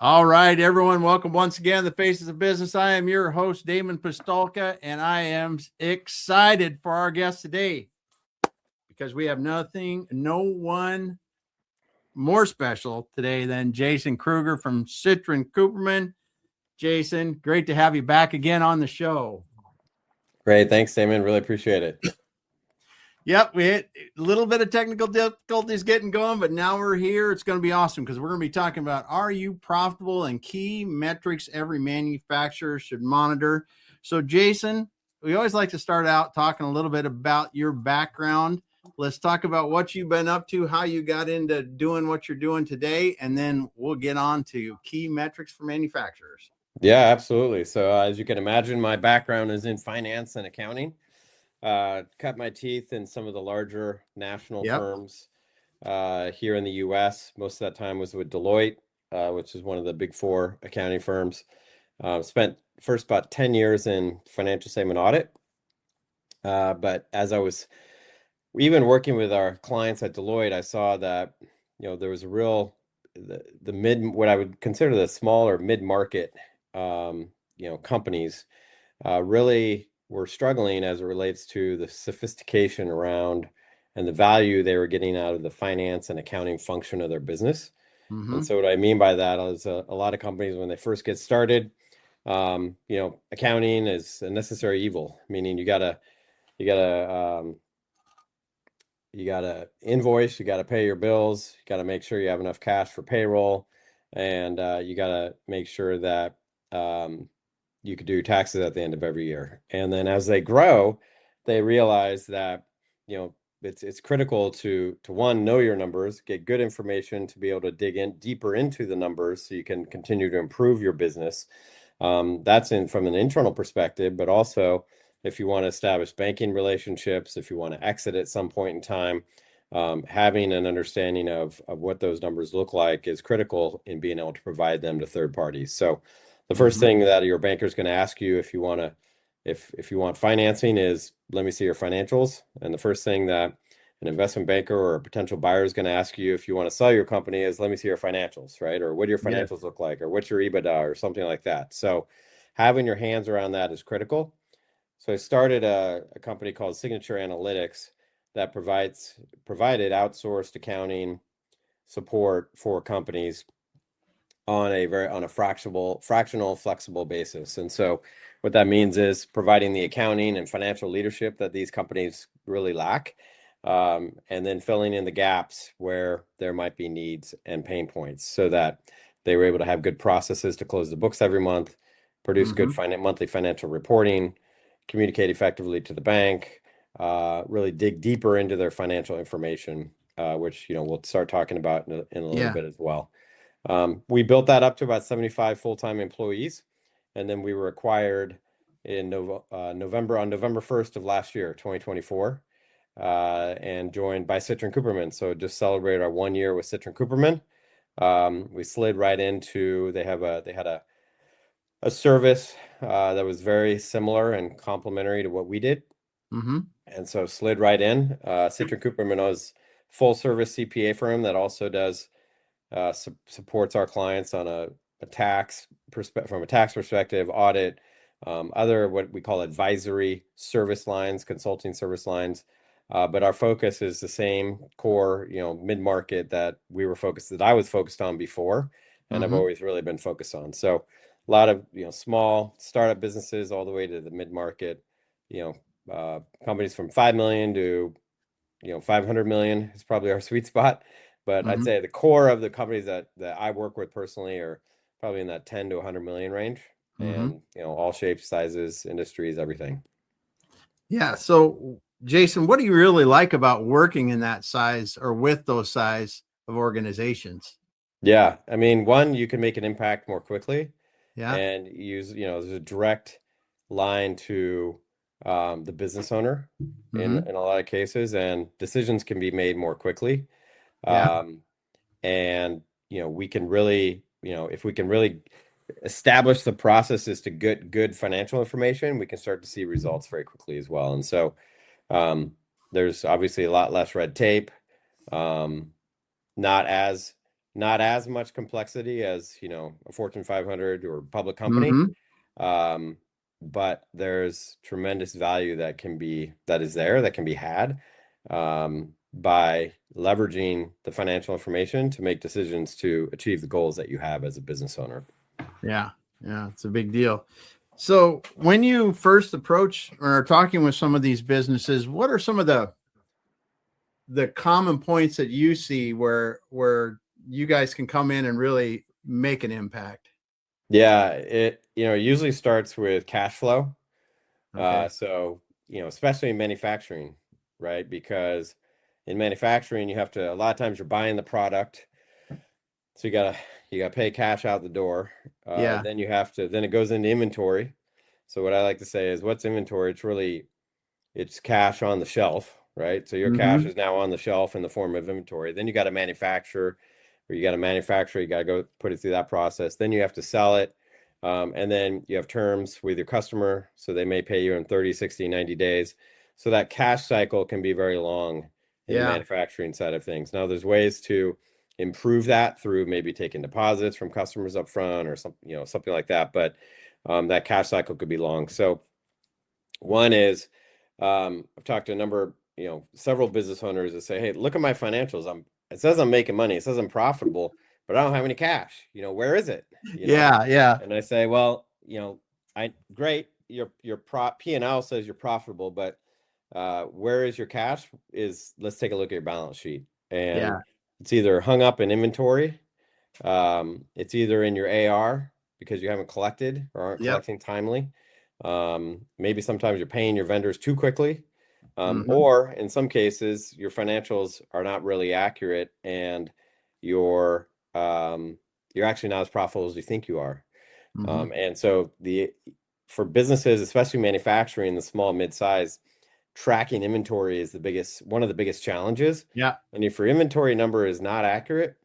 All right, everyone, welcome once again to the Faces of Business. I am your host, Damon Pistolka, and I am excited for our guest today because we have no one more special today than Jason Kruger from Citrin Cooperman. Jason, great to have you back again on the show. Great. Thanks, Damon. Really appreciate it. Yep, we hit a little bit of technical difficulties getting going, but now we're here. It's going to be awesome because we're going to be talking about, are you profitable, and key metrics every manufacturer should monitor. So, Jason, we always like to start out talking a little bit about your background. Let's talk about what you've been up to, how you got into doing what you're doing today, and then we'll get on to key metrics for manufacturers. Yeah, absolutely. So as you can imagine, my background is in finance and accounting. Cut my teeth in some of the larger national firms here in the US. Most of that time was with Deloitte, which is one of the big four accounting firms. Spent first about 10 years in financial statement audit. But as I was even working with our clients at Deloitte, I saw that, there was a real, the mid, what I would consider the smaller mid-market, companies really were struggling as it relates to the sophistication around and the value they were getting out of the finance and accounting function of their business. And so what I mean by that is a lot of companies, when they first get started, accounting is a necessary evil, meaning you gotta invoice, you gotta pay your bills, you gotta make sure you have enough cash for payroll, and you gotta make sure that you could do taxes at the end of every year. And then as they grow, they realize that, it's critical to one, know your numbers, get good information to be able to dig in deeper into the numbers so you can continue to improve your business. That's from an internal perspective, but also if you want to establish banking relationships, if you want to exit at some point in time, having an understanding of what those numbers look like is critical in being able to provide them to third parties. So the first thing that your banker is going to ask you if you want financing is, let me see your financials. And the first thing that an investment banker or a potential buyer is going to ask you if you want to sell your company is, let me see your financials, right? Or what do your financials look like? Or what's your EBITDA or something like that. So having your hands around that is critical. So I started a company called Signature Analytics that provided outsourced accounting support for companies on a fractional, flexible basis. And so what that means is providing the accounting and financial leadership that these companies really lack, and then filling in the gaps where there might be needs and pain points so that they were able to have good processes to close the books every month, produce good monthly financial reporting, communicate effectively to the bank, really dig deeper into their financial information, which, we'll start talking about in a little bit as well. We built that up to about 75 full-time employees, and then we were acquired in November 1st of last year, 2024, and joined by Citrin Cooperman. So just celebrated our 1 year with Citrin Cooperman. We slid right into, they had a service that was very similar and complementary to what we did. And so slid right in. Citrin Cooperman was full service CPA firm that also does supports our clients on from a tax perspective, audit, other what we call advisory service lines, consulting service lines. But our focus is the same core, mid-market that I was focused on before, and I've always really been focused on. So a lot of, small startup businesses all the way to the mid-market, companies from 5 million to, 500 million is probably our sweet spot. But I'd say the core of the companies that I work with personally are probably in that 10 to 100 million range, and all shapes, sizes, industries, everything. Yeah. So, Jason, what do you really like about working in that size or with those size of organizations? Yeah, I mean, one, you can make an impact more quickly, Yeah. and use, there's a direct line to the business owner in a lot of cases, and decisions can be made more quickly. And, we can really, if we can really establish the processes to get good financial information, we can start to see results very quickly as well. And so there's obviously a lot less red tape, not as not as much complexity as, a Fortune 500 or public company. Mm-hmm. Um, but there's tremendous value that is there that can be had by leveraging the financial information to make decisions to achieve the goals that you have as a business owner. Yeah. Yeah. It's a big deal. So when you first approach or are talking with some of these businesses, what are some of the common points that you see where you guys can come in and really make an impact? Yeah, it usually starts with cash flow. Okay. So, especially in manufacturing, right? Because in manufacturing, you have to, a lot of times you're buying the product. So you gotta pay cash out the door. Yeah. Then it goes into inventory. So what I like to say is, what's inventory? It's cash on the shelf, right? So your cash Mm-hmm. is now on the shelf in the form of inventory. Then you got to manufacture, you got to go put it through that process. Then you have to sell it. And then you have terms with your customer. So they may pay you in 30, 60, 90 days. So that cash cycle can be very long in the Yeah. manufacturing side of things. Now there's ways to improve that through maybe taking deposits from customers up front or something like that. But that cash cycle could be long. So one is, I've talked to a number, several business owners that say, "Hey, look at my financials. It says I'm making money. It says I'm profitable, but I don't have any cash. Where is it? Yeah. Yeah. And I say, well, great. Your P&L says you're profitable, but where is your cash? Let's take a look at your balance sheet, and Yeah. it's either hung up in inventory, it's either in your AR because you haven't collected or aren't Yep. collecting timely. Maybe sometimes you're paying your vendors too quickly. Mm-hmm. Or in some cases, your financials are not really accurate and you're you're actually not as profitable as you think you are. Mm-hmm. And so for businesses, especially manufacturing, the small mid-size, tracking inventory is one of the biggest challenges. Yeah. And if your inventory number is not accurate,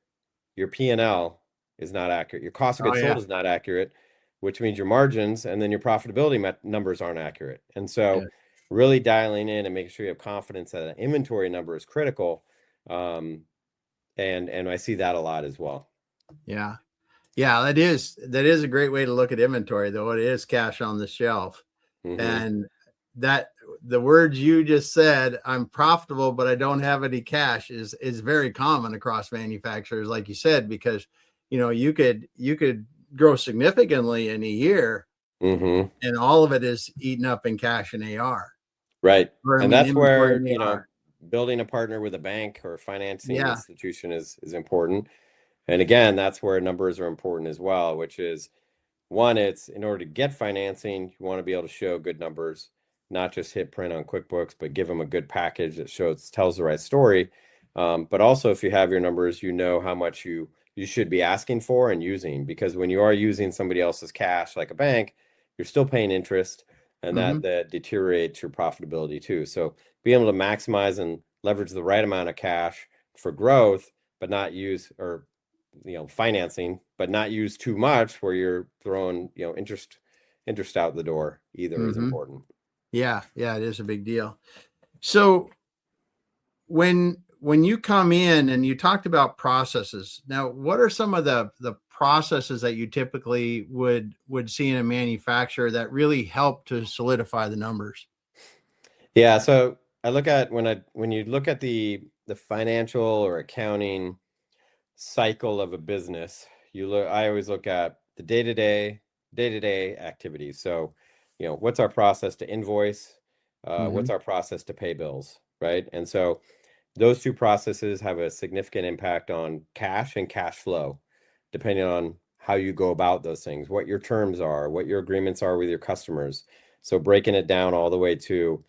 your P&L is not accurate. Your cost of Oh goods sold yeah. is not accurate, which means your margins and then your profitability numbers aren't accurate. And Yeah. so really dialing in and making sure you have confidence that an inventory number is critical. Um, and I see that a lot as well. Yeah. Yeah. That is a great way to look at inventory, though. It is cash on the shelf. Hmm. And that the words you just said, I'm profitable, but I don't have any cash, is very common across manufacturers, like you said, because you could grow significantly in a year Hmm. and all of it is eaten up in cash and AR. Right. Or I And mean that's inventory where, and AR. building a partner with a bank or a financing Yeah. institution is important. And again, that's where numbers are important as well, which is one, it's in order to get financing, you want to be able to show good numbers, not just hit print on QuickBooks, but give them a good package that tells the right story. But also, if you have your numbers, you know how much you should be asking for and using, because when you are using somebody else's cash, like a bank, you're still paying interest, and Mm-hmm. that deteriorates your profitability too. So being able to maximize and leverage the right amount of cash for growth, but not use or financing, but not use too much where you're throwing, interest out the door either is Mm-hmm. important. Yeah. Yeah. It is a big deal. So when you come in and you talked about processes, now what are some of the processes that you typically would see in a manufacturer that really help to solidify the numbers? Yeah, so I look at when you look at the financial or accounting cycle of a business, I always look at the day-to-day activities. So, what's our process to invoice? Mm-hmm. What's our process to pay bills, right? And so those two processes have a significant impact on cash and cash flow, depending on how you go about those things, what your terms are, what your agreements are with your customers. So breaking it down all the way to,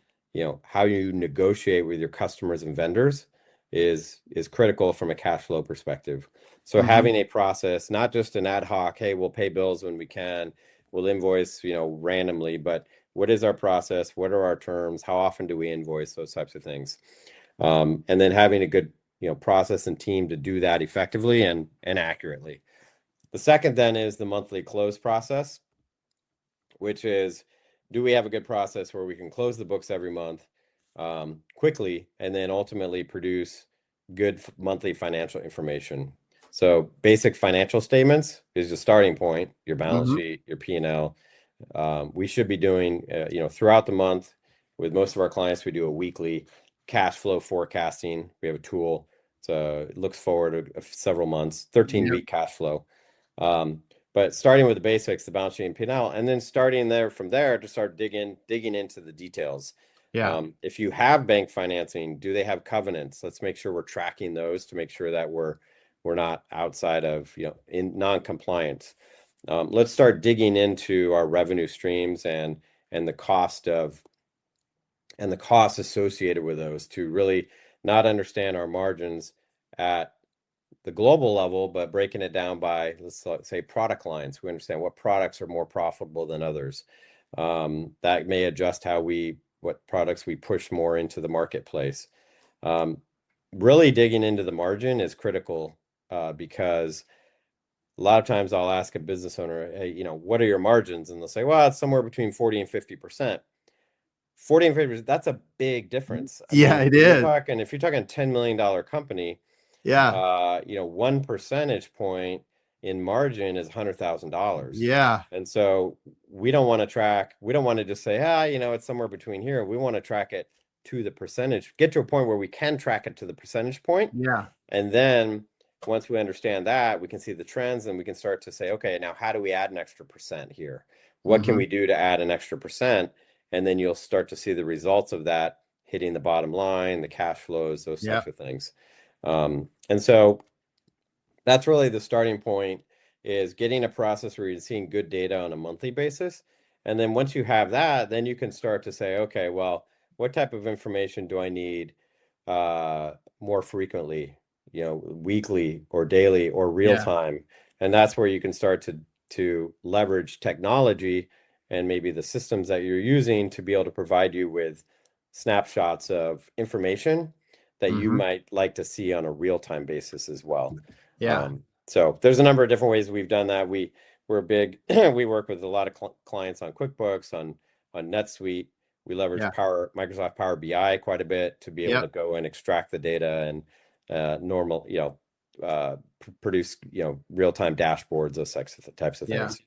how you negotiate with your customers and vendors is critical from a cash flow perspective. So Mm-hmm. having a process, not just an ad hoc, hey, we'll pay bills when we can, we'll invoice, randomly, but what is our process? What are our terms? How often do we invoice? Those types of things. And then having a good, process and team to do that effectively and accurately. The second then is the monthly close process, which is, do we have a good process where we can close the books every month quickly and then ultimately produce good monthly financial information? So basic financial statements is the starting point, your balance Mm-hmm. sheet, your P&L. We should be doing, throughout the month. With most of our clients, we do a weekly cash flow forecasting. We have a tool. So it looks forward several months, 13-week cash flow. But starting with the basics, the balance sheet and P&L, and then starting from there to start digging into the details. Yeah. If you have bank financing, do they have covenants? Let's make sure we're tracking those to make sure that we're not outside of, in non-compliance. Let's start digging into our revenue streams and the cost associated with those, to really not understand our margins at the global level, but breaking it down by, let's say, product lines. We understand what products are more profitable than others. That may adjust what products we push more into the marketplace. Really digging into the margin is critical, because a lot of times I'll ask a business owner, hey, what are your margins? And they'll say, well, it's somewhere between 40 and 50%. 40 and 50%, that's a big difference. I Yeah, mean, it is. if you're talking $10 million company, Yeah. 1 percentage point in margin is $100,000. Yeah. And so we don't want to just say, it's somewhere between here. We want to track it to the percentage, get to a point where we can track it to the percentage point. Yeah. And then once we understand that, we can see the trends, and we can start to say, okay, now how do we add an extra percent here? What can we do to add an extra percent? And then you'll start to see the results of that hitting the bottom line, the cash flows, those types of things. And so that's really the starting point, is getting a process where you're seeing good data on a monthly basis. And then once you have that, then you can start to say, okay, well, what type of information do I need more frequently, weekly or daily or real time? And that's where you can start to leverage technology and maybe the systems that you're using to be able to provide you with snapshots of information that you might like to see on a real-time basis as well. Yeah. So there's a number of different ways we've done that. We're big. We work with a lot of clients on QuickBooks, on NetSuite. We leverage Microsoft Power BI quite a bit to be able to go and extract the data and produce real-time dashboards, those types of things.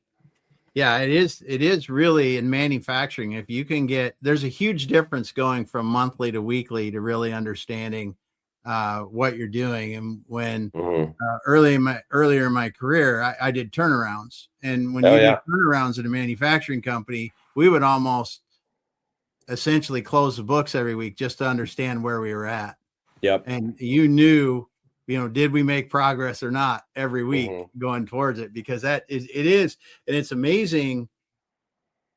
Yeah, it is really in manufacturing. If you can there's a huge difference going from monthly to weekly to really understanding what you're doing. And when earlier in my career, I did turnarounds, and when you do turnarounds at a manufacturing company, we would almost essentially close the books every week just to understand where we were at. Yep. And you knew, did we make progress or not every week going towards it? Because it is, and it's amazing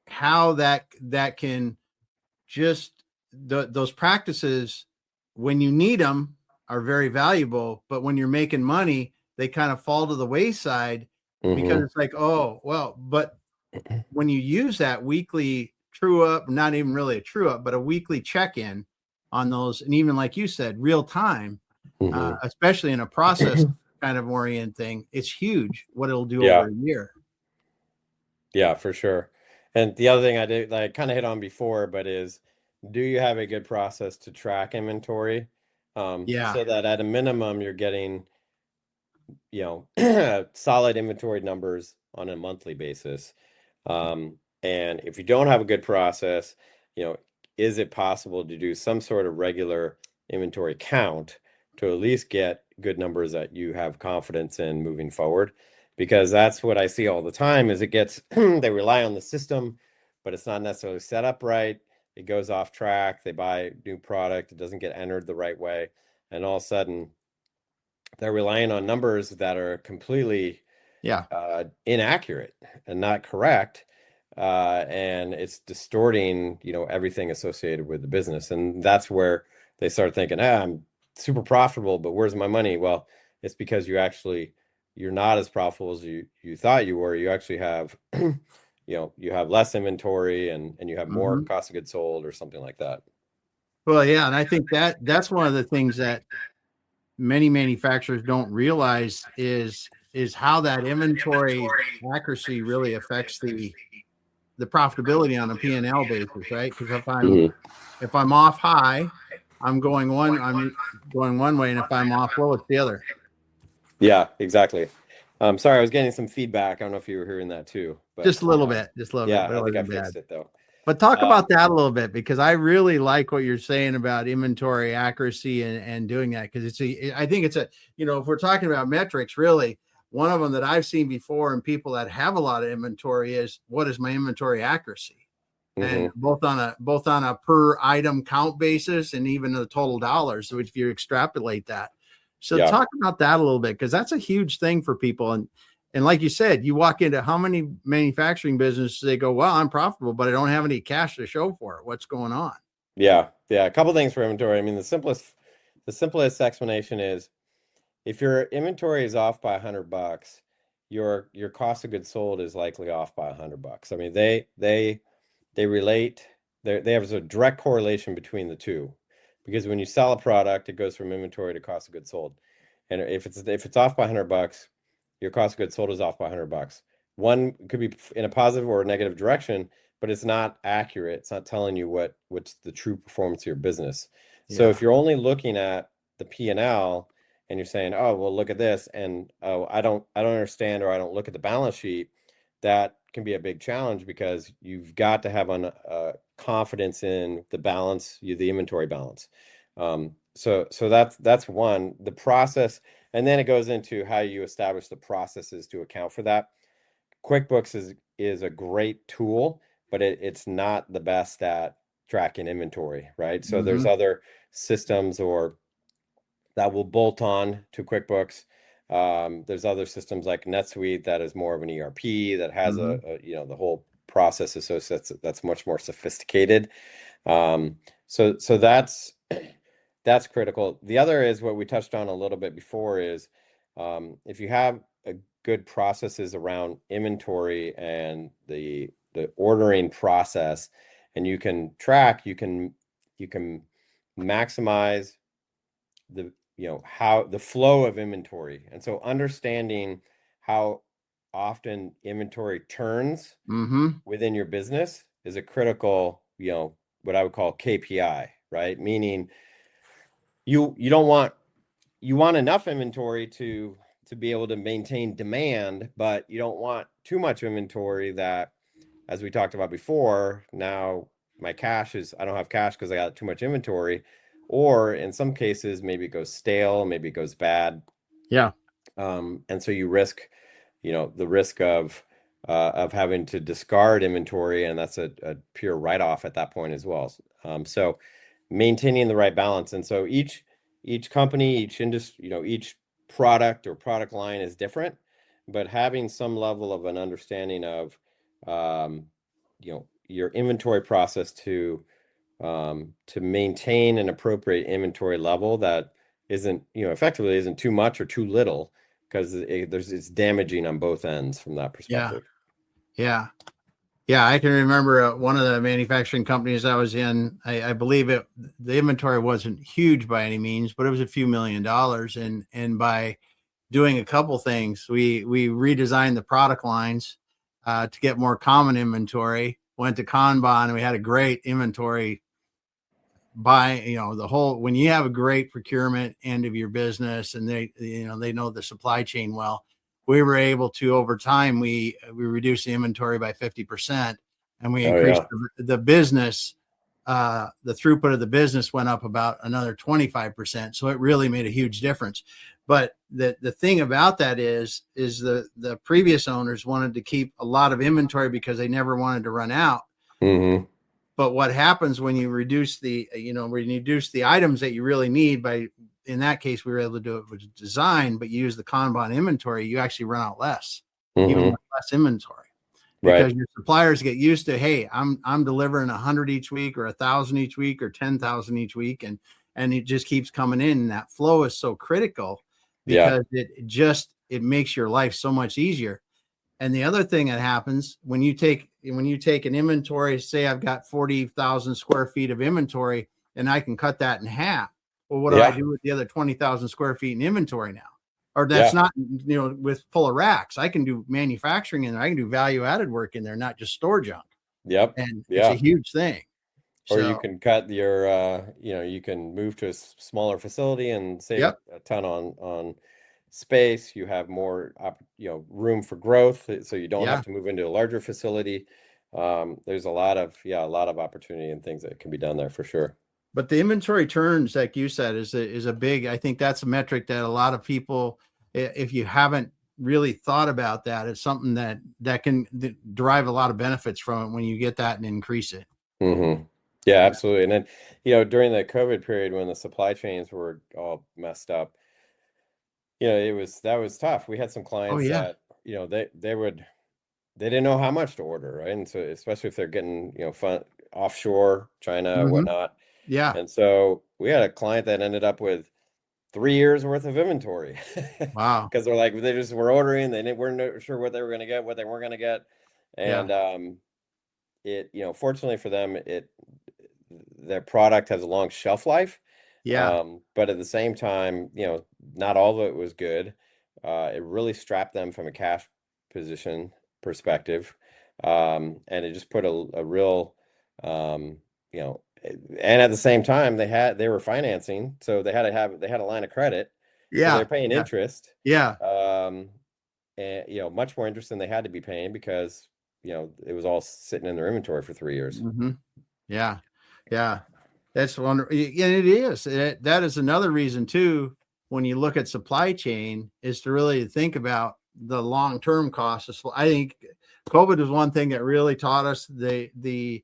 how that can just those practices, when you need them, are very valuable, but when you're making money, they kind of fall to the wayside because it's like, oh, well, but when you use that weekly true up, not even really a true up, but a weekly check-in on those, and even like you said, real time, especially in a process kind of orient thing, it's huge what it'll do over a year. Yeah, for sure. And the other thing that I kind of hit on before, but is, do you have a good process to track inventory? So that at a minimum, you're getting, solid inventory numbers on a monthly basis. And if you don't have a good process, is it possible to do some sort of regular inventory count to at least get good numbers that you have confidence in moving forward? Because that's what I see all the time, is they rely on the system, but it's not necessarily set up right. It goes off track. They buy new product. It doesn't get entered the right way. And all of a sudden they're relying on numbers that are completely inaccurate and not correct. And it's distorting, everything associated with the business. And that's where they start thinking, I'm super profitable, but where's my money? Well, it's because you're not as profitable as you thought you were. You actually have, you have less inventory and you have more cost of goods sold or something like that. Well, yeah. And I think that's one of the things that many manufacturers don't realize is how that inventory accuracy really affects the profitability on a P&L basis, right? Because if I'm off high, I'm going one way, and if I'm off low, it's the other. Yeah, exactly. Sorry, I was getting some feedback. I don't know if you were hearing that too, but Just a little bit, yeah, but it I think I wasn't bad. fixed it though. But talk Um, about that a little bit, because I really like what you're saying about inventory accuracy and doing that, because I think it's if we're talking about metrics, really one of them that I've seen before in people that have a lot of inventory is, what is my inventory accuracy? And mhm. both on a per item count basis and even the total dollars. So if you extrapolate that, so Yeah, talk about that a little bit, because that's a huge thing for people. And like you said, you walk into how many manufacturing businesses, they go, well, I'm profitable, but I don't have any cash to show for it. What's going on? yeah, yeah. A couple things for inventory. I mean, the simplest explanation is if your inventory is off by $100, your cost of goods sold is likely off by $100. I mean, they relate. They have a direct correlation between the two, because when you sell a product, it goes from inventory to cost of goods sold, and if it's off by $100, your cost of goods sold is off by $100. One could be in a positive or a negative direction, but it's not accurate. It's not telling you what's the true performance of your business. So Yeah. if you're only looking at the P&L and you're saying, oh, well, look at this, and oh, I don't understand, or I don't look at the balance sheet, that can be a big challenge, because you've got to have confidence in the balance, the inventory balance. So that's one, the process, and then it goes into how you establish the processes to account for that. QuickBooks is a great tool, but it's not the best at tracking inventory, right? So there's Mm-hmm. other systems or that will bolt on to QuickBooks. There's other systems like NetSuite that is more of an ERP that has Mm-hmm. the whole process associated that's much more sophisticated. So that's critical. The other is what we touched on a little bit before is if you have a good processes around inventory and the ordering process, and you can track, you can maximize the how the flow of inventory. And so understanding how often inventory turns Mm-hmm. within your business is a critical, what I would call KPI, right? Meaning you don't want you want enough inventory to be able to maintain demand, but you don't want too much inventory that, as we talked about before, now I don't have cash because I got too much inventory, or in some cases maybe it goes stale, maybe it goes bad. Yeah. And so you risk, the risk of having to discard inventory, and that's a pure write-off at that point as well. So maintaining the right balance. And so each company, each industry, each product or product line is different, but having some level of an understanding of your inventory process to maintain an appropriate inventory level that isn't, effectively isn't too much or too little, because it's damaging on both ends from that Yeah. perspective. Yeah. Yeah, I can remember one of the manufacturing companies I was in. I believe the inventory wasn't huge by any means, but it was a few $1,000,000. And by doing a couple things, we redesigned the product lines to get more common inventory. Went to Kanban, and we had a great inventory buy. The whole, when you have a great procurement end of your business, and they know the supply chain well, we were able to, over time, we reduced the inventory by 50%, and we Oh increased yeah. the business. The throughput of the business went up about another 25%. So it really made a huge difference. But the thing about that is the previous owners wanted to keep a lot of inventory because they never wanted to run out. Hmm. But what happens when you reduce the items that you really need by, in that case, we were able to do it with design, but you use the Kanban inventory, you actually run out less, even Hmm. with less inventory, Right. because your suppliers get used to, hey, I'm delivering 100 each week, or 1,000 each week, or 10,000 each week. And it just keeps coming in. And that flow is so critical, Yeah. because it makes your life so much easier. And the other thing that happens when you take an inventory, say I've got 40,000 square feet of inventory, and I can cut that in half. Well, what do I Yeah. do with the other 20,000 square feet in inventory now? Or that's Yeah. not, with full of racks. I can do manufacturing in there. I can do value added work in there, not just store junk. Yep. And it's a Yeah. huge thing. Or you So, can cut you can move to a smaller facility and save yep. a ton on space, you have more room for growth, so you don't have Yeah. to move into a larger facility. There's a lot of opportunity and things that can be done there for sure. But the inventory turns, like you said, is a big, I think that's a metric that a lot of people, if you haven't really thought about that, it's something that can derive a lot of benefits from it when you get that and increase it. Mm-hmm. Yeah, absolutely. And then, during the COVID period when the supply chains were all messed up, that was tough. We had some Oh clients yeah. that, they didn't know how much to order, right? And so especially if they're getting, offshore, China, Mm-hmm. whatnot. Yeah. And so we had a client that ended up with 3 years worth of inventory Wow. because they're like, they just were ordering, weren't sure what they were going to get, what they weren't going to get. Yeah. And fortunately for them, their product has a long shelf life. Yeah. But at the same time, not all of it was good. It really strapped them from a cash position perspective. And it just put a real, and at the same time they were financing, so they had a line of credit, so they're Yeah. paying Yeah. interest, Yeah. and much more interest than they had to be paying because it was all sitting in their inventory for 3 years. Mm-hmm. Yeah. Yeah. That's wonderful. And it is. That is another reason too, when you look at supply chain, is to really think about the long-term costs. I think COVID was one thing that really taught us do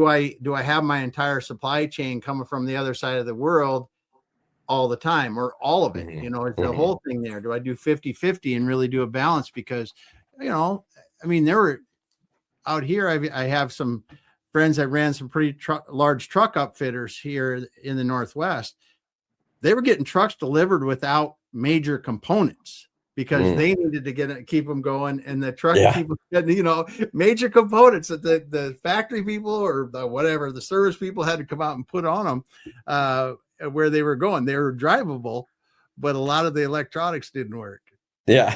I have my entire supply chain coming from the other side of the world all the time, or all of it? Mm-hmm. It's the Mm-hmm. whole thing there. Do I do 50-50 and really do a balance? Because, I mean, there were out here, I have some friends that ran some pretty large truck upfitters here in the Northwest. They were getting trucks delivered without major components because they needed to keep them going, and the truck people getting, major components that the factory people or the service people had to come out and put on them where they were going. They were drivable, but a lot of the electronics didn't work. Yeah.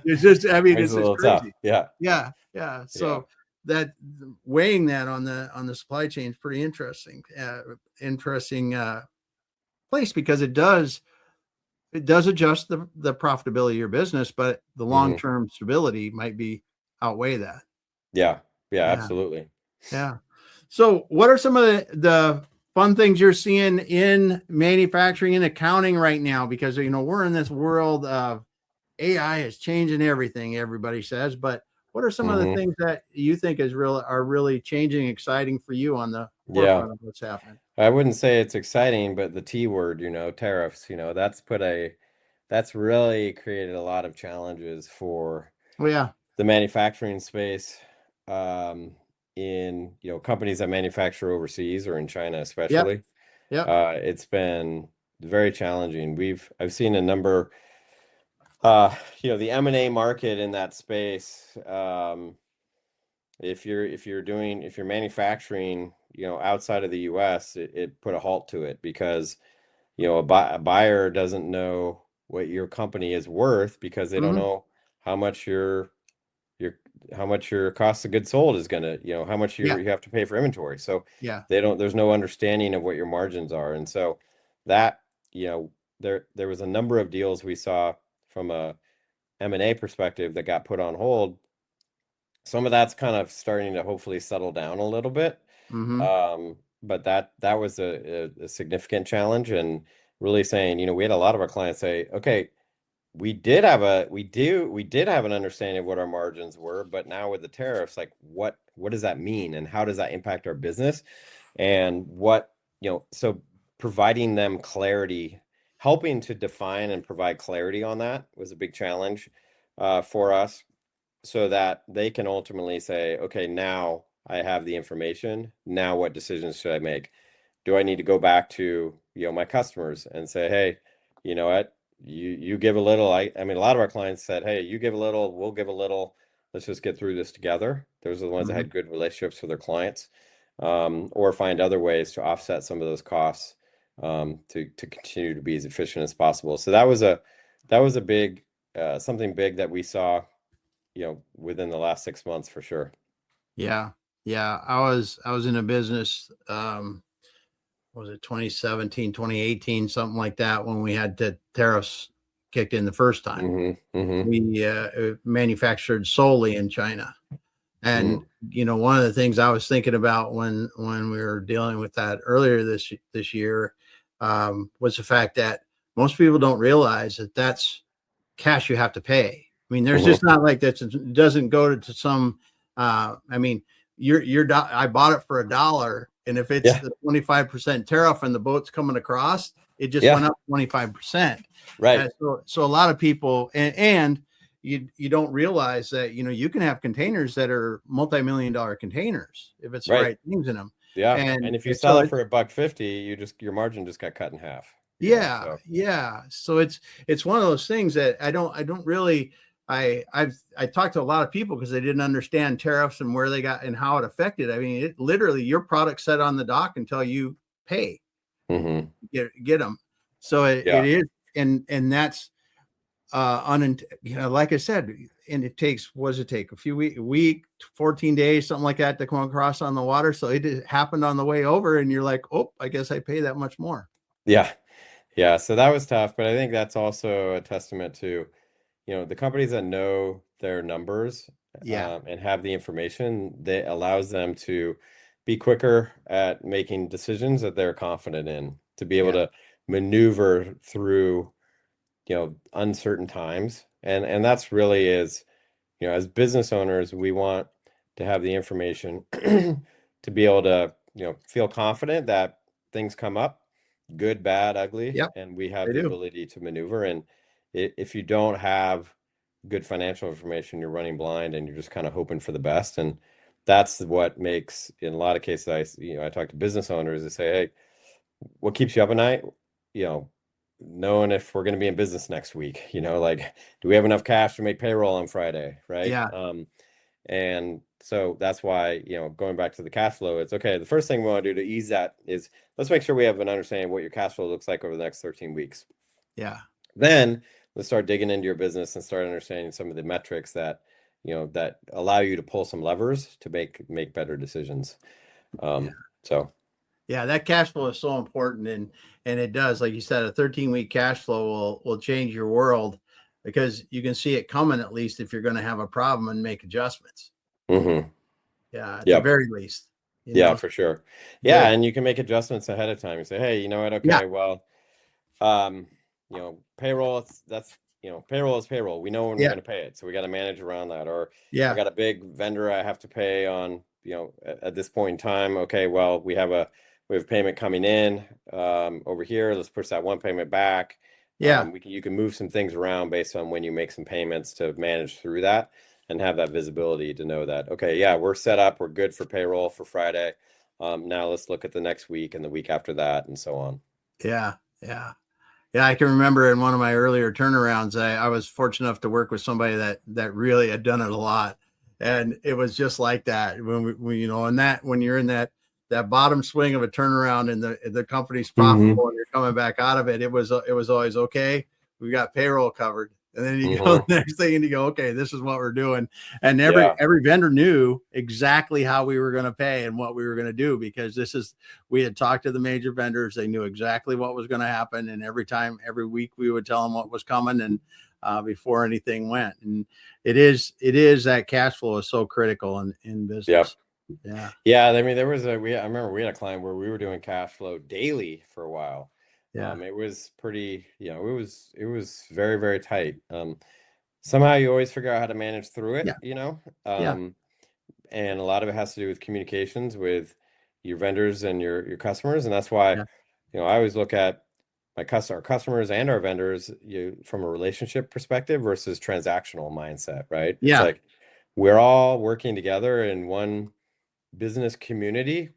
It's just, I mean, Makes it's it a just little tough. crazy. Yeah. Yeah. So that weighing that on the supply chain is pretty interesting. Place, because it does adjust the profitability of your business, but the Mm-hmm. long-term stability might be outweigh that. Yeah. Yeah. Absolutely. Yeah. So what are some of the fun things you're seeing in manufacturing and accounting right now? Because, we're in this world of AI is changing everything, everybody says, but what are some of the Mm-hmm. things that you think are really changing, exciting for you on the Yeah. forefront of what's happening? I wouldn't say it's exciting, but the T word, tariffs, that's really created a lot of challenges for Oh yeah. the manufacturing space, in, companies that manufacture overseas or in China Yep. especially. Yep. It's been very challenging. I've seen a number, the M&A market in that space. If you're manufacturing, outside of the US, it put a halt to it because, a buyer doesn't know what your company is worth because they don't Mm-hmm. know how much your how much your cost of goods sold is gonna, how much Yeah. you have to pay for inventory. So Yeah. there's no understanding of what your margins are. And so that, there was a number of deals we saw from a M&A perspective that got put on hold. Some of that's kind of starting to hopefully settle down a little bit. Mm-hmm. But that was a significant challenge, and really saying, we had a lot of our clients say, okay, we did have an understanding of what our margins were, but now with the tariffs, like what does that mean and how does that impact our business? And so providing them clarity, helping to define and provide clarity on that was a big challenge for us, so that they can ultimately say, okay, now I have the information. Now what decisions should I make? Do I need to go back to, my customers and say, hey, you know what, you give a little. I mean, a lot of our clients said, hey, you give a little, we'll give a little. Let's just get through this together. Those are the ones that Mm-hmm. had good relationships with their clients, or find other ways to offset some of those costs, to continue to be as efficient as possible. So that was a big, something big that we saw, within the last 6 months for sure. Yeah. Yeah. I was in a business, was it 2017, 2018, something like that, when we had the tariffs kicked in the first time. We manufactured solely in China. And, one of the things I was thinking about when we were dealing with that earlier this year was the fact that most people don't realize that that's cash you have to pay. I mean, there's just not like that. It doesn't go to some, I mean, I bought it for $1. And if it's the 25% tariff and the boat's coming across, it just went up 25%. Right. So a lot of people, and you don't realize that, you can have containers that are multi-million-dollar containers if it's the right things in them. Yeah. And if you sell it for $1.50, your margin just got cut in half. Yeah. So it's one of those things that I don't really, I talked to a lot of people because they didn't understand tariffs and where they got and how it affected. I mean, it literally, your product set on the dock until you pay, get them. So it is, and that's like I said, and it takes, what does it take? A week, 14 days, something like that to come across on the water. So it happened on the way over and you're like, oh, I guess I pay that much more. Yeah. So that was tough, but I think that's also a testament to, the companies that know their numbers and have the information that allows them to be quicker at making decisions that they're confident in, to be able to maneuver through, uncertain times. And that's really is, as business owners, we want to have the information to be able to, feel confident that things come up, good, bad, ugly, and we have the ability to maneuver. And if you don't have good financial information, you're running blind and you're just kind of hoping for the best. And that's what makes, in a lot of cases, I talk to business owners and say, hey, what keeps you up at night? Knowing if we're going to be in business next week, like, do we have enough cash to make payroll on Friday? Right. And so that's why, going back to the cash flow, it's okay. The first thing we want to do to ease that is let's make sure we have an understanding of what your cash flow looks like over the next 13 weeks. Yeah. Then let's start digging into your business and start understanding some of the metrics that, that allow you to pull some levers to make better decisions. So. Yeah, that cash flow is so important. And it does, like you said, a 13-week cash flow will change your world because you can see it coming, at least if you're going to have a problem and make adjustments. Yeah, at the very least. For sure. Yeah. And you can make adjustments ahead of time. You say, hey, you know what? Okay, well, payroll, payroll is payroll. We know when we're going to pay it. So we got to manage around that. Or I got a big vendor I have to pay on, at this point in time. Okay, well, we have payment coming in over here. Let's push that one payment back. You can move some things around based on when you make some payments to manage through that and have that visibility to know that, okay, we're set up. We're good for payroll for Friday. Now let's look at the next week and the week after that and so on. Yeah. I can remember in one of my earlier turnarounds, I was fortunate enough to work with somebody that really had done it a lot. And it was just like that when we and that when you're in that bottom swing of a turnaround and the company's profitable and you're coming back out of it, it was always, okay, we got payroll covered. And then you go the next thing and you go, okay, this is what we're doing. And every vendor knew exactly how we were going to pay and what we were going to do, because we had talked to the major vendors. They knew exactly what was going to happen. And every week we would tell them what was coming and before anything went. And it is that cash flow is so critical in business. Yeah. I mean, I remember we had a client where we were doing cash flow daily for a while. It was pretty, it was very, very tight. Somehow you always figure out how to manage through it, and a lot of it has to do with communications with your vendors and your customers. And that's why, I always look at our customers and our vendors from a relationship perspective versus transactional mindset, right? It's like we're all working together in one business community.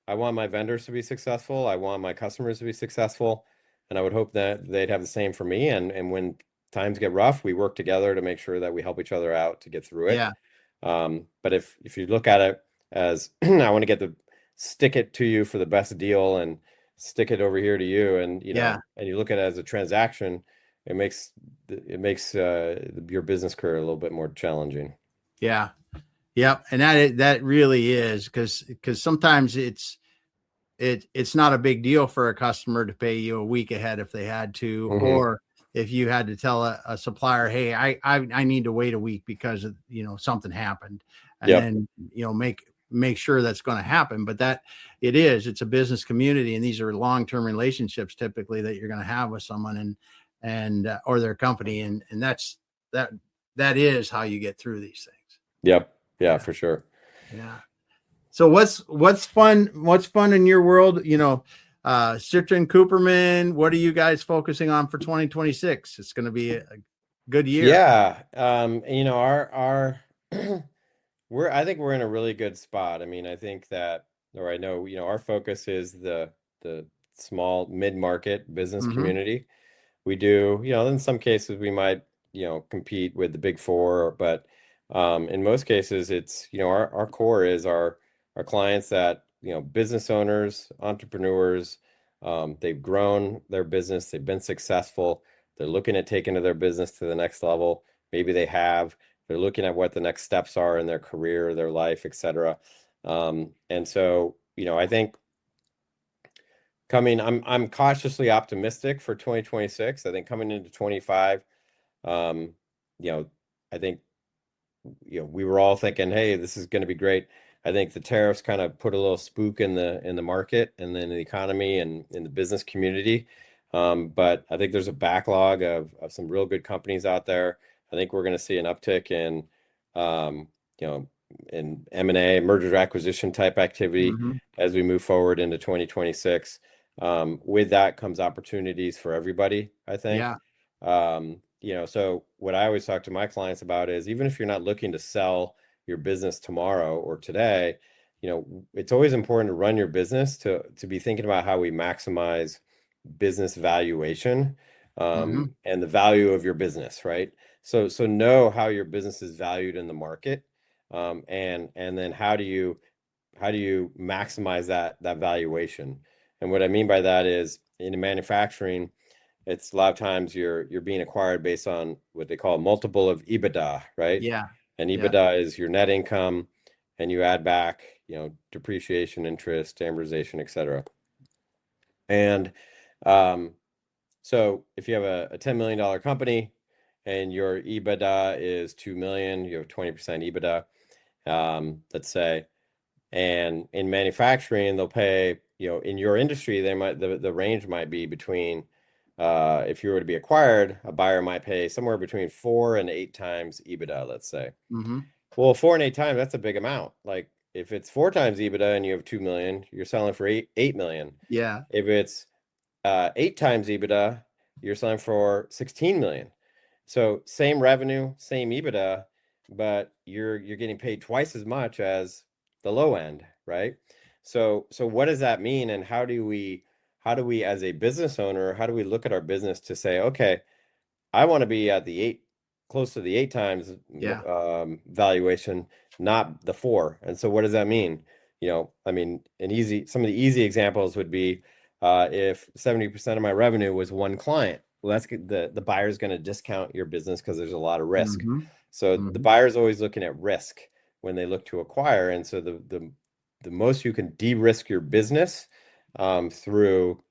I want my vendors to be successful. I want my customers to be successful. And I would hope that they'd have the same for me. And when times get rough, we work together to make sure that we help each other out to get through it. But if you look at it as I want to stick it to you for the best deal and stick it over here to you, and and you look at it as a transaction, it makes your business career a little bit more challenging. Yep. And that really is because sometimes it's not a big deal for a customer to pay you a week ahead if they had to, or if you had to tell a supplier, hey, I need to wait a week because of, something happened, and Yep. then, make sure that's going to happen. But that it's a business community, and these are long-term relationships typically that you're going to have with someone and or their company. And that is how you get through these things. Yep. Yeah, Yeah. for sure. Yeah. So what's fun in your world? Citrin Cooperman, what are you guys focusing on for 2026? It's going to be a good year. Yeah. Our I think we're in a really good spot. I mean, I think that, or I know, our focus is the small mid-market business Mm-hmm. community. We do, in some cases we might, compete with the big four, but in most cases it's, our core is our clients that, business owners, entrepreneurs, they've grown their business, they've been successful, they're looking at taking their business to the next level. Maybe they have, they're looking at what the next steps are in their career, their life, etc. And so, I think I'm cautiously optimistic for 2026. I think coming into 25, um, you know, I think, we were all thinking, hey, this is going to be great. I think the tariffs kind of put a little spook in the market and then the economy and in the business community. But I think there's a backlog of some real good companies out there. I think we're going to see an uptick um, you know, in M&A, merger acquisition type activity Mm-hmm. as we move forward into 2026. With that comes opportunities for everybody, I think. Yeah. So what I always talk to my clients about is even if you're not looking to sell your business tomorrow or today, it's always important to run your business to be thinking about how we maximize business valuation, Mm-hmm. and the value of your business, right? So know how your business is valued in the market, and then how do you maximize that valuation? And what I mean by that is in manufacturing, it's a lot of times you're being acquired based on what they call a multiple of EBITDA, right? Yeah. And Yeah. EBITDA is your net income, and you add back, depreciation, interest, amortization, etc. And so if you have a $10 million company and your EBITDA is 2 million, you have 20% EBITDA, let's say. And in manufacturing, they'll pay, in your industry, the range might be between, if you were to be acquired, a buyer might pay somewhere between 4 and 8 times EBITDA, let's say. Mm-hmm. Well, 4 and 8 times, that's a big amount. Like if it's 4 times EBITDA and you have 2 million, you're selling for 8 million. Yeah. If it's 8 times EBITDA, you're selling for 16 million. So same revenue, same EBITDA, but you're getting paid twice as much as the low end, right? So what does that mean, and how do we as a business owner, how do we look at our business to say, okay, I want to be at close to the 8 times Yeah. valuation, not the 4. And so what does that mean? I mean, some of the easy examples would be, if 70% of my revenue was one client, well, the buyer's going to discount your business because there's a lot of risk. Mm-hmm. So the Mm-hmm. buyer's always looking at risk when they look to acquire. And so the most you can de-risk your business, through,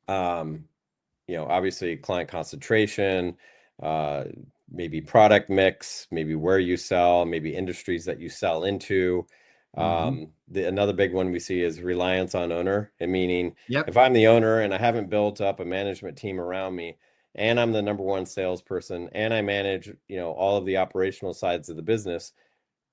obviously client concentration, uh, maybe product mix, maybe where you sell, maybe industries that you sell into. Mm-hmm. Another big one we see is reliance on owner, and meaning Yep. if I'm the owner and I haven't built up a management team around me, and I'm the number one salesperson, and I manage, all of the operational sides of the business,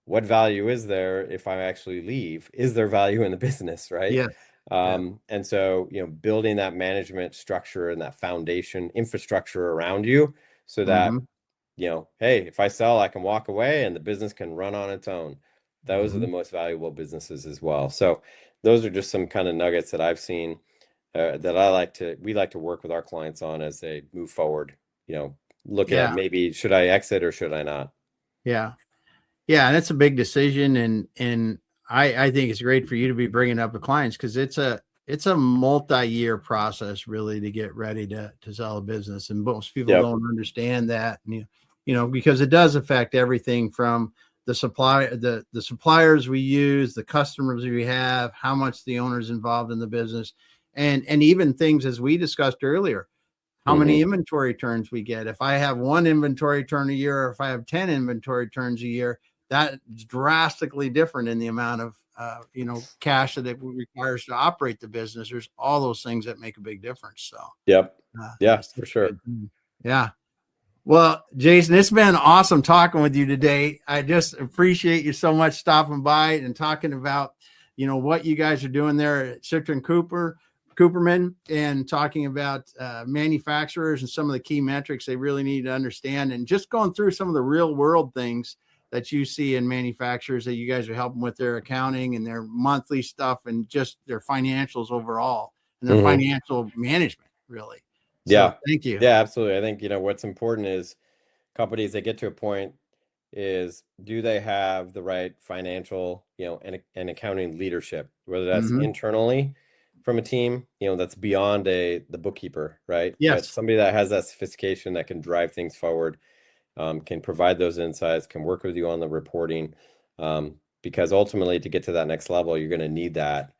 what value is there if I actually leave? Is there value in the business, right? Yeah. Yeah. And so, building that management structure and that foundation infrastructure around you so that, Mm-hmm. hey, if I sell, I can walk away and the business can run on its own. Those are Mm-hmm. the most valuable businesses as well. So those are just some kind of nuggets that I've seen, that we like to work with our clients on as they move forward, looking at Yeah. maybe should I exit or should I not? Yeah. Yeah, and it's a big decision, and I think it's great for you to be bringing up the clients because it's a multi-year process really to get ready to sell a business, and most people Yep. don't understand that. And because it does affect everything from the suppliers we use, the customers we have, how much the owner's involved in the business, and even things as we discussed earlier, how many inventory turns we get. If I have 1 inventory turn a year, or if I have 10 inventory turns a year, that's drastically different in the amount of cash that it requires to operate the business. There's all those things that make a big difference. So yeah, for sure. Yeah. Well, Jason, it's been awesome talking with you today. I just appreciate you so much stopping by and talking about, what you guys are doing there at Citrin Cooperman, and talking about manufacturers and some of the key metrics they really need to understand, and just going through some of the real world things that you see in manufacturers that you guys are helping with their accounting and their monthly stuff and just their financials overall and their financial management, really. So, thank you. Yeah, absolutely. I think, what's important is companies that get to a point is, do they have the right financial, and accounting leadership, whether that's internally from a team, that's beyond the bookkeeper, right? Yes. But somebody that has that sophistication that can drive things forward, can provide those insights, can work with you on the reporting, because ultimately to get to that next level, you're going to need that,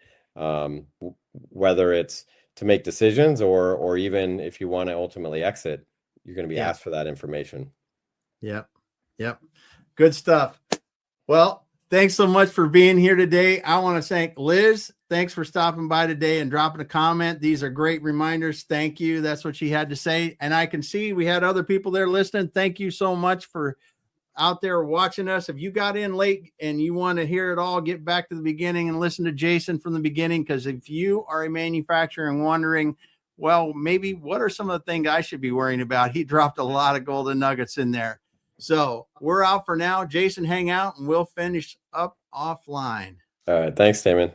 whether it's to make decisions or even if you want to ultimately exit, you're going to be asked for that information. Yep. Good stuff. Well, thanks so much for being here today. I want to thank Liz. Thanks for stopping by today and dropping a comment. These are great reminders. Thank you. That's what she had to say. And I can see we had other people there listening. Thank you so much for out there watching us. If you got in late and you want to hear it all, get back to the beginning and listen to Jason from the beginning. Because if you are a manufacturer and wondering, well, maybe what are some of the things I should be worrying about, he dropped a lot of golden nuggets in there. So we're out for now. Jason, hang out and we'll finish up offline. All right. Thanks, Damon.